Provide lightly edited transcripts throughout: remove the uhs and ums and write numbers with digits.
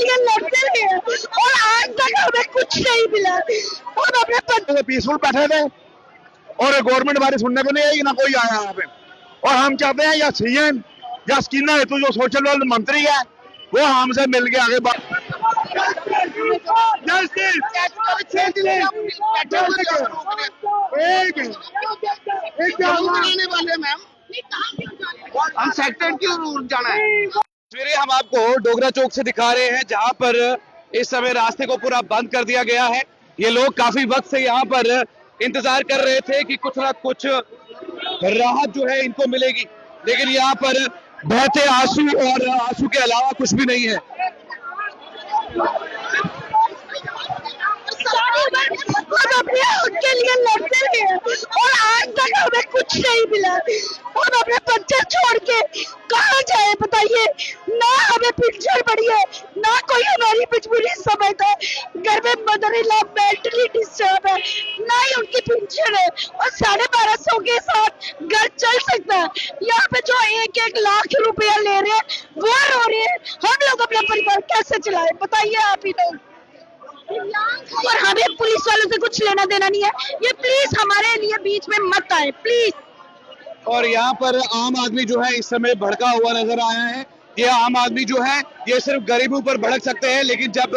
लिए लड़ते रहे और आज तक हमें कुछ नहीं मिला। हम अपने पीसफुल बैठे थे और गवर्नमेंट हमारी सुनने को नहीं आई, ना कोई आया यहाँ पे। और हम चाहते हैं या सीएम या स्कीना हेतु जो सोशल वेलफेयर मंत्री है वो हमसे मिल के आगे बात। हम सेक्टर क्यों जाना है? तस्वीरें हम आपको डोगरा चौक से दिखा रहे हैं जहां पर इस समय रास्ते को पूरा बंद कर दिया गया है। ये लोग काफी वक्त से यहाँ पर इंतजार कर रहे थे कि कुछ ना कुछ राहत जो है इनको मिलेगी, लेकिन यहाँ पर बहते आंसू और आंसू के अलावा कुछ भी नहीं है। हम अपने हक के लिए लड़ते रहे और आज तक हमें कुछ नहीं मिला। हम अपने बच्चे छोड़ के कहाँ जाए बताइए? ना हमें पेंशन बढ़ी है, ना कोई हमारी मजबूरी समझता है। घर में mother in law mentally disturb है, ना ही उनकी पेंशन है और 1250 के साथ घर चल सकता है। यहाँ पे जो 1-1 लाख रुपया ले रहे हैं वो रो रहे हैं। हम लोग अपना परिवार कैसे चलाए बताइए आप ही लोग? और हमें पुलिस वालों से कुछ लेना देना नहीं है। ये प्लीज हमारे लिए बीच में मत आए प्लीज। और यहाँ पर आम आदमी जो है इस समय भड़का हुआ नजर आया है। ये आम आदमी जो है ये सिर्फ गरीबों पर भड़क सकते हैं, लेकिन जब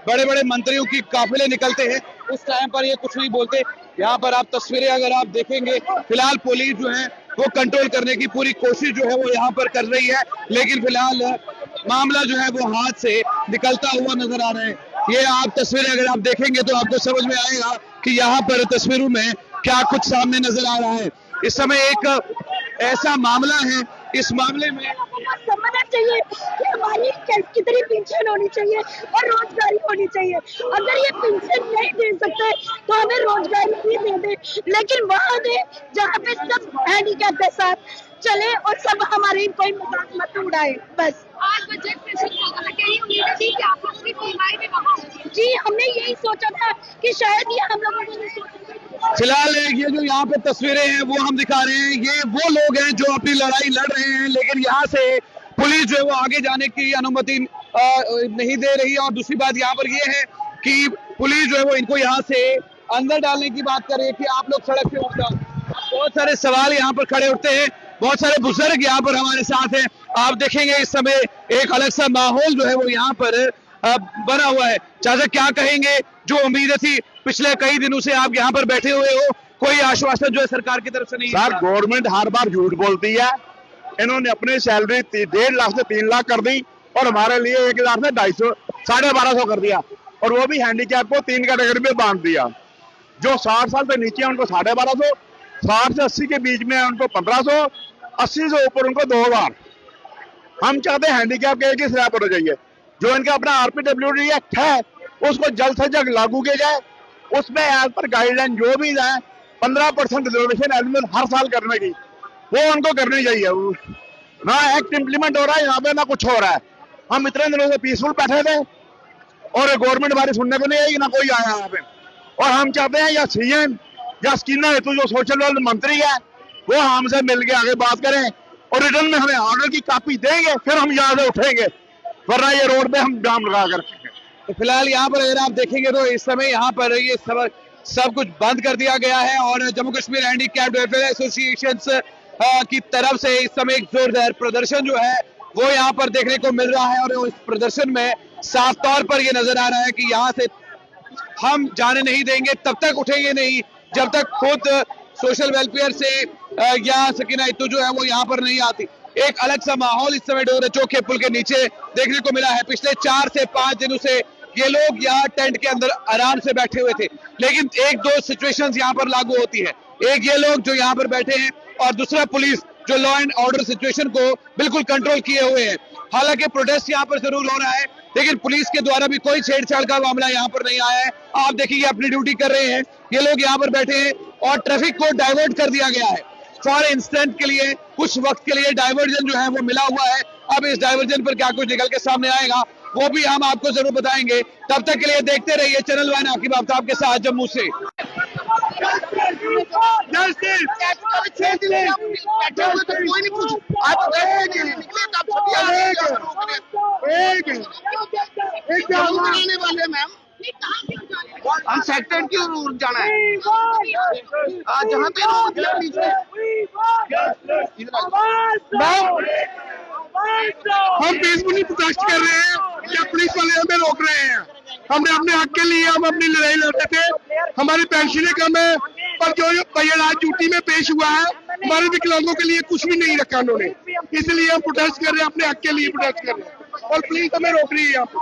बड़े बड़े मंत्रियों की काफिले निकलते हैं उस टाइम पर ये कुछ नहीं बोलते। यहाँ पर आप तस्वीरें अगर आप देखेंगे, फिलहाल पुलिस जो है वो कंट्रोल करने की पूरी कोशिश जो है वो यहाँ पर कर रही है, लेकिन फिलहाल मामला जो है वो हाथ से निकलता हुआ नजर आ रहा है। ये आप तस्वीरें अगर आप देखेंगे तो आपको समझ में आएगा कि यहाँ पर तस्वीरों में क्या कुछ सामने नजर आ रहा है। इस समय एक ऐसा मामला है, इस मामले में समझना चाहिए कि हमारी कितनी पेंशन होनी चाहिए और रोजगारी होनी चाहिए। अगर ये पेंशन नहीं दे सकते तो हमें रोजगारी भी दे दे, लेकिन वहाँ दे जहाँ पे सब हैंडीकैप के साथ चले और सब हमारे कोई मजाक मत उड़ाए बस। आज बजट सेशन को कहीं उम्मीद थी कि आप लोग की सीमाएं भी वहाँ होगी? जी हमने यही सोचा था कि शायद ये हम लोगों को नहीं सोचा। फिलहाल ये जो यहाँ पे तस्वीरें हैं वो हम दिखा रहे हैं, ये वो लोग हैं जो अपनी लड़ाई लड़ रहे हैं, लेकिन यहाँ से पुलिस जो है वो आगे जाने की अनुमति नहीं दे रही है। और दूसरी बात यहाँ पर ये है कि पुलिस जो है वो इनको यहाँ से अंदर डालने की बात कर रही है कि आप लोग सड़क से उठ जाओ। बहुत सारे सवाल यहाँ पर खड़े उठते हैं, बहुत सारे बुजुर्ग यहाँ पर हमारे साथ हैं। आप देखेंगे इस समय एक अलग सा माहौल जो है वो यहाँ पर बना हुआ है। चाचा क्या कहेंगे, जो उम्मीदें थी पिछले कई दिनों से आप यहाँ पर बैठे हुए हो, कोई आश्वासन जो है सरकार की तरफ से नहीं? सर गवर्नमेंट हर बार झूठ बोलती है। इन्होंने अपनी सैलरी 1.5 लाख से 3 लाख कर दी और हमारे लिए 1,000 से 250 1250 कर दिया, और वो भी हैंडीकैप को 3 कैटेगरी में बांट दिया। जो 60 साल से नीचे उनको 1250, 60 से 80 के बीच में उनको 1500, 80 से ऊपर उनको 2000। हम चाहते हैं हैंडीकैप के एक ही स्लैब होना चाहिए। जो इनका अपना RPWD एक्ट है उसको जल्द से जल्द लागू किया जाए। उसमें एज पर गाइडलाइन जो भी है 15% रिजर्वेशन एलिमेंट हर साल करने की, वो उनको करनी चाहिए। ना एक्ट इम्प्लीमेंट हो रहा है यहाँ पे, ना कुछ हो रहा है। हम इतने दिनों से पीसफुल बैठे थे और गवर्नमेंट हमारी सुनने को नहीं आई, ना कोई आया यहाँ पे। और हम चाहते हैं या सीएम या स्कीना हेतु जो सोशल वेलफेयर मंत्री है वो हमसे मिल के आगे बात करें और रिटर्न में हमें ऑर्डर की कॉपी देंगे, फिर हम यहाँ से उठेंगे, वरना ये रोड पे हम जाम लगा कर रखेंगे। तो फिलहाल यहाँ पर अगर आप देखेंगे तो इस समय यहाँ पर ये सब कुछ बंद कर दिया गया है और Jammu Kashmir handicapped welfare association की तरफ से इस समय एक जोरदार प्रदर्शन जो है वो यहाँ पर देखने को मिल रहा है। और इस प्रदर्शन में साफ तौर पर ये नजर आ रहा है कि यहाँ से हम जाने नहीं देंगे, तब तक उठेंगे नहीं जब तक खुद सोशल वेलफेयर से या सकीना इत्तू जो है वो यहाँ पर नहीं आती। एक अलग सा माहौल इस समय डोगरा चौक के पुल के नीचे देखने को मिला है। पिछले 4 से 5 दिनों से ये लोग यहाँ टेंट के अंदर आराम से बैठे हुए थे, लेकिन 1-2 सिचुएशंस यहाँ पर लागू होती है। एक ये लोग जो यहाँ पर बैठे हैं और दूसरा पुलिस जो लॉ एंड ऑर्डर सिचुएशन को बिल्कुल कंट्रोल किए हुए हैं। हालांकि प्रोटेस्ट यहाँ पर जरूर हो रहा है, लेकिन पुलिस के द्वारा भी कोई छेड़छाड़ का मामला यहाँ पर नहीं आया है। आप देखिए अपनी ड्यूटी कर रहे हैं, ये लोग यहाँ पर बैठे हैं और ट्रैफिक को डाइवर्ट कर दिया गया है। फॉर इंस्टेंट के लिए, कुछ वक्त के लिए डाइवर्जन जो है वो मिला हुआ है। अब इस डाइवर्जन पर क्या कुछ निकल के सामने आएगा वो भी हम आपको जरूर बताएंगे। तब तक के लिए देखते रहिए चैनल वन आकिब आफ्ताब के साथ जम्मू से। एक क्यों जाने वाले मैम? नहीं कहाँ क्यों जाने वाले? हम सेक्टर क्यों रूट जाना है? जहाँ पे रोक दिया बीच में। हम पीसफुली प्रोटेस्ट कर रहे हैं या पुलिस वाले हमें रोक रहे हैं। हमने अपने हक के लिए हम अपनी लड़ाई लड़ते थे। हमारी पेंशनें कम है, पर जो भैया आज ड्यूटी में पेश हुआ है, हमारे विकलांगों के लिए कुछ भी नहीं रखा उन्होंने। इसलिए हम प्रोटेस्ट कर रहे हैं, अपने हक के लिए प्रोटेस्ट कर रहे हैं और पुलिस हमें रोक रही है यहाँ पे।